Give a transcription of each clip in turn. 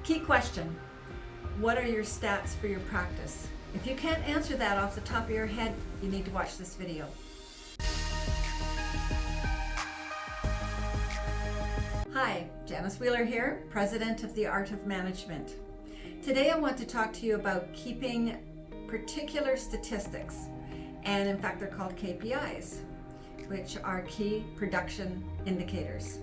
Key question, what are your stats for your practice? If you can't answer that off the top of your head, you need to watch this video. Hi, Janice Wheeler here, President of the Art of Management. Today I want to talk to you about keeping particular statistics, and in fact they're called KPIs, which are key production indicators.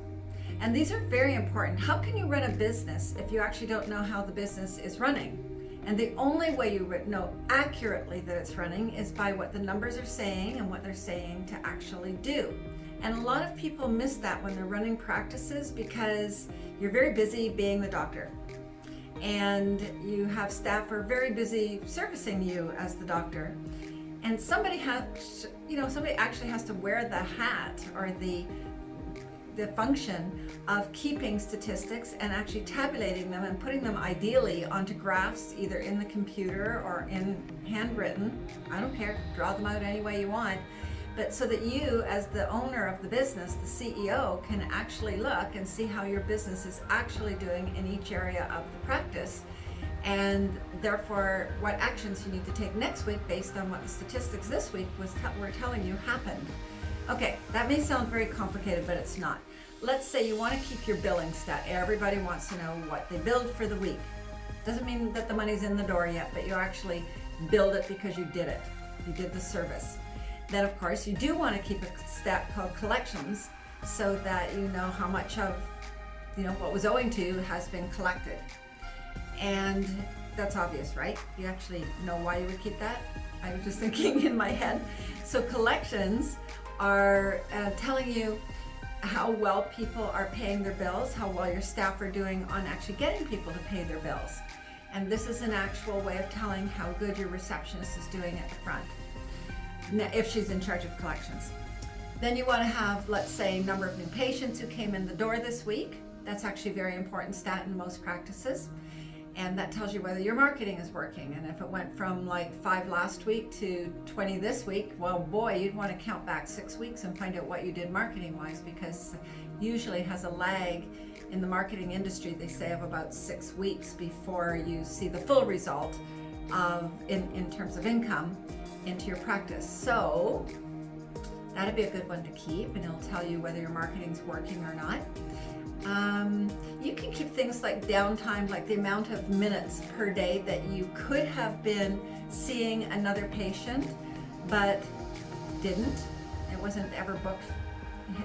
And these are very important. How can you run a business if you actually don't know how the business is running? And the only way you know accurately that it's running is by what the numbers are saying and what they're saying to actually do. And a lot of people miss that when they're running practices because you're very busy being the doctor. And you have staff who are very busy servicing you as the doctor. And somebody actually has to wear the hat or the function of keeping statistics and actually tabulating them and putting them ideally onto graphs, either in the computer or in handwritten. I don't care, draw them out any way you want. But so that you, as the owner of the business, the CEO, can actually look and see how your business is actually doing in each area of the practice, and therefore what actions you need to take next week based on what the statistics this week were telling you happened. Okay, that may sound very complicated, but it's not. Let's say you want to keep your billing stat. Everybody wants to know what they billed for the week. Doesn't mean that the money's in the door yet, but you actually billed it because you did it. You did the service. Then of course you do want to keep a stat called collections so that you know how much of what was owing to you has been collected. And that's obvious, right? You actually know why you would keep that? I was just thinking in my head. So collections are telling you how well people are paying their bills, how well your staff are doing on actually getting people to pay their bills. And this is an actual way of telling how good your receptionist is doing at the front, if she's in charge of collections. Then you want to have, let's say, number of new patients who came in the door this week. That's actually a very important stat in most practices. And that tells you whether your marketing is working. And if it went from like 5 last week to 20 this week, well, boy, you'd want to count back 6 weeks and find out what you did marketing wise, because usually has a lag in the marketing industry, they say, of about 6 weeks before you see the full result in terms of income into your practice. So that'd be a good one to keep, and it'll tell you whether your marketing's working or not. You can keep things like downtime, like the amount of minutes per day that you could have been seeing another patient, but didn't. It wasn't ever booked,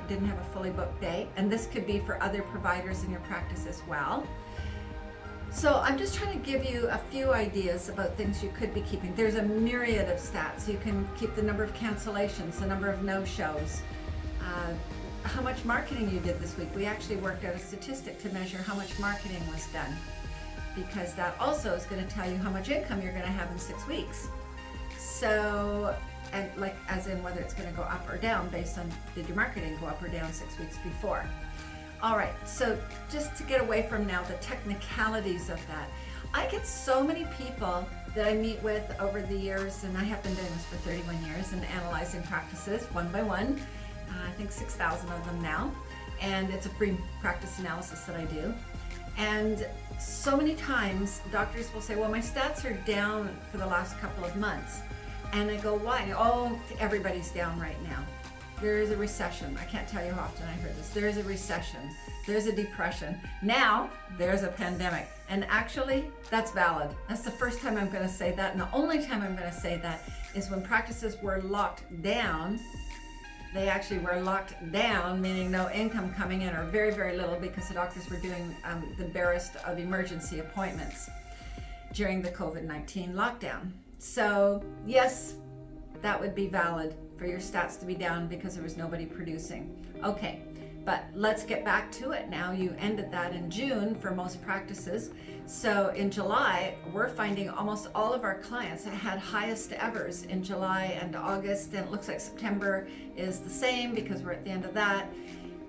didn't have a fully booked day. And this could be for other providers in your practice as well. So I'm just trying to give you a few ideas about things you could be keeping. There's a myriad of stats. You can keep the number of cancellations, the number of no-shows, how much marketing you did this week. We actually worked out a statistic to measure how much marketing was done, because that also is going to tell you how much income you're going to have in 6 weeks. So, and like as in whether it's going to go up or down based on did your marketing go up or down 6 weeks before. All right, so just to get away from now the technicalities of that, I get so many people that I meet with over the years, and I have been doing this for 31 years and analyzing practices one by one. I think 6,000 of them now, and it's a free practice analysis that I do. And so many times doctors will say, well, my stats are down for the last couple of months. And I go, why? Oh, everybody's down right now. There is a recession. I can't tell you how often I heard this. There is a recession. There's a depression. Now there's a pandemic. And actually, that's valid. That's the first time I'm going to say that. And the only time I'm going to say that is when practices were locked down. They actually were locked down, meaning no income coming in, or very, very little, because the doctors were doing the barest of emergency appointments during the COVID-19 lockdown. So yes, that would be valid for your stats to be down because there was nobody producing. Okay, but let's get back to it now. You ended that in June for most practices. So in July, we're finding almost all of our clients had highest evers in July and August, and it looks like September is the same because we're at the end of that.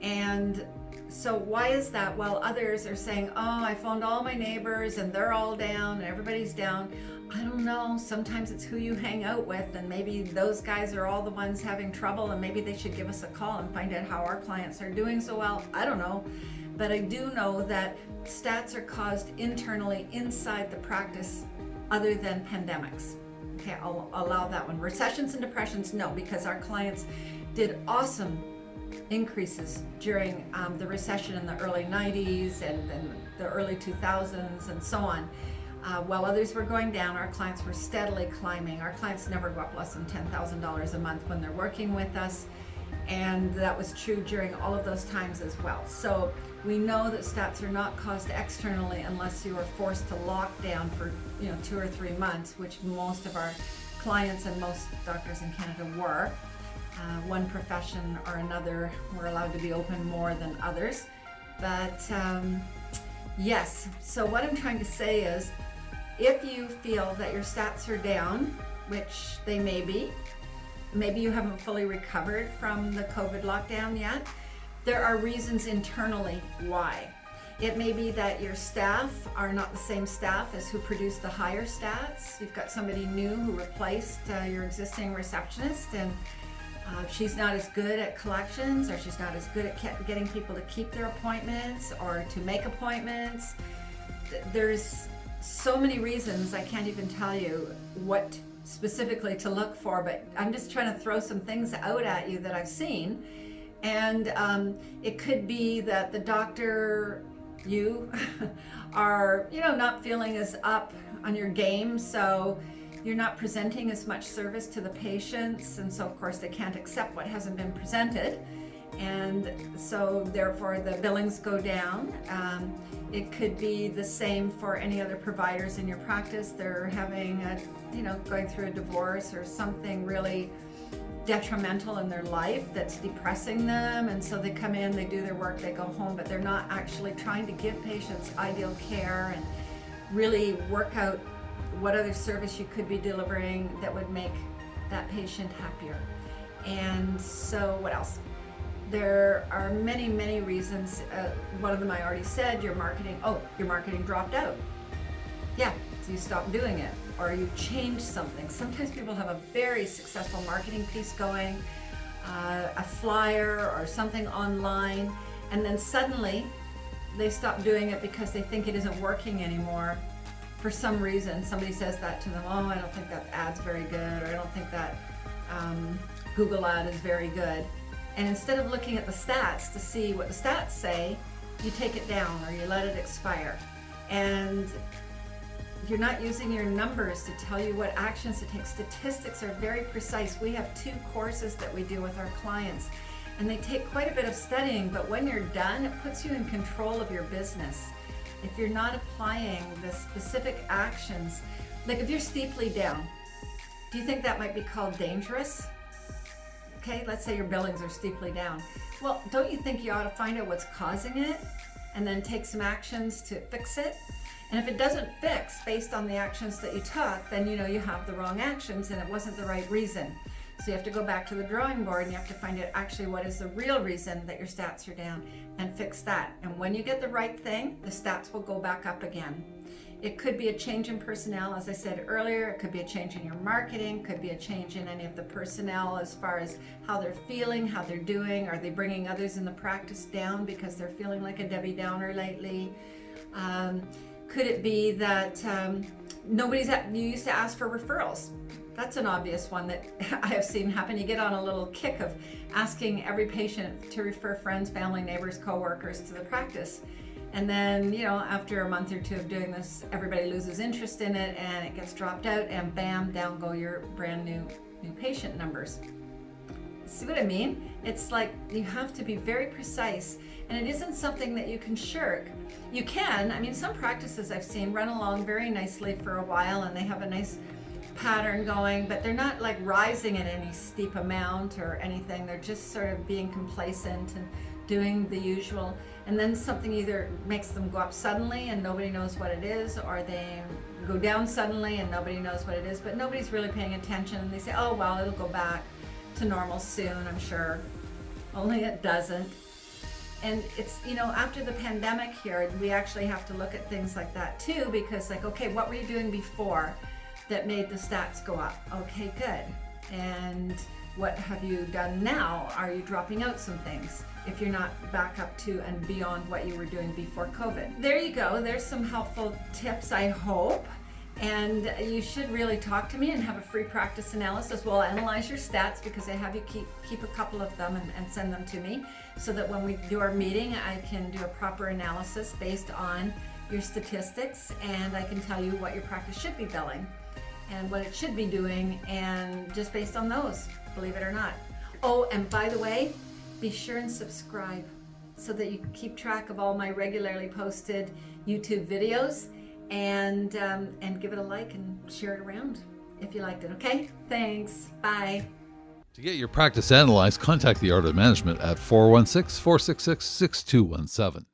And so why is that? Well, others are saying, oh, I phoned all my neighbors and they're all down and everybody's down. I don't know, sometimes it's who you hang out with, and maybe those guys are all the ones having trouble, and maybe they should give us a call and find out how our clients are doing so well. I don't know. but I do know that stats are caused internally inside the practice other than pandemics. Okay, I'll allow that one. Recessions and depressions, no, because our clients did awesome increases during the recession in the early 90s and then the early 2000s and so on. While others were going down, our clients were steadily climbing. Our clients never go up less than $10,000 a month when they're working with us. And that was true during all of those times as well. So we know that stats are not caused externally unless you are forced to lock down for 2 or 3 months, which most of our clients and most doctors in Canada were. One profession or another were allowed to be open more than others. But yes, so what I'm trying to say is, if you feel that your stats are down, which they may be, maybe you haven't fully recovered from the COVID lockdown yet, there are reasons internally why. It may be that your staff are not the same staff as who produced the higher stats. You've got somebody new who replaced your existing receptionist, and she's not as good at collections, or she's not as good at getting people to keep their appointments or to make appointments. There's so many reasons, I can't even tell you what specifically to look for, but I'm just trying to throw some things out at you that I've seen. And it could be that the doctor, you are, not feeling as up on your game, so you're not presenting as much service to the patients, and so of course they can't accept what hasn't been presented, and so therefore the billings go down. It could be the same for any other providers in your practice. They're having going through a divorce or something really detrimental in their life that's depressing them, and so they come in, they do their work, they go home, but they're not actually trying to give patients ideal care and really work out what other service you could be delivering that would make that patient happier. And so what else? There are many, many reasons. One of them I already said, your marketing dropped out. Yeah, so you stopped doing it, or you changed something. Sometimes people have a very successful marketing piece going, a flyer or something online, and then suddenly they stop doing it because they think it isn't working anymore. For some reason, somebody says that to them, oh, I don't think that ad's very good, or I don't think that Google ad is very good. And instead of looking at the stats to see what the stats say, you take it down or you let it expire. And you're not using your numbers to tell you what actions to take. Statistics are very precise. We have 2 courses that we do with our clients, and they take quite a bit of studying, but when you're done, it puts you in control of your business. If you're not applying the specific actions, like if you're steeply down, do you think that might be called dangerous? Okay, let's say your billings are steeply down. Well, don't you think you ought to find out what's causing it and then take some actions to fix it? And if it doesn't fix based on the actions that you took, then you have the wrong actions and it wasn't the right reason. So you have to go back to the drawing board and you have to find out actually what is the real reason that your stats are down and fix that. And when you get the right thing, the stats will go back up again. It could be a change in personnel, as I said earlier. It could be a change in your marketing, could be a change in any of the personnel as far as how they're feeling, how they're doing. Are they bringing others in the practice down because they're feeling like a Debbie Downer lately? Could it be that you used to ask for referrals? That's an obvious one that I have seen happen. You get on a little kick of asking every patient to refer friends, family, neighbors, coworkers to the practice. And then, after a month or 2 of doing this, everybody loses interest in it and it gets dropped out, and bam, down go your brand new patient numbers. See what I mean? It's like you have to be very precise, and it isn't something that you can shirk. You can, some practices I've seen run along very nicely for a while and they have a nice pattern going, but they're not like rising at any steep amount or anything. They're just sort of being complacent and doing the usual, and then something either makes them go up suddenly and nobody knows what it is, or they go down suddenly and nobody knows what it is, but nobody's really paying attention, and they say, oh well, it'll go back to normal soon, I'm sure. Only it doesn't. And it's, after the pandemic here, we actually have to look at things like that too, because okay, what were you doing before that made the stats go up? Okay, good. And what have you done now? Are you dropping out some things? if you're not back up to and beyond what you were doing before COVID. There you go. There's some helpful tips, I hope. And you should really talk to me and have a free practice analysis. We'll analyze your stats because I have you keep a couple of them and send them to me so that when we do our meeting, I can do a proper analysis based on your statistics, and I can tell you what your practice should be billing and what it should be doing, and just based on those, believe it or not. Oh, and by the way, be sure and subscribe so that you keep track of all my regularly posted YouTube videos, and give it a like and share it around if you liked it. Okay? Thanks. Bye. To get your practice analyzed, contact the Art of Management at 416-466-6217.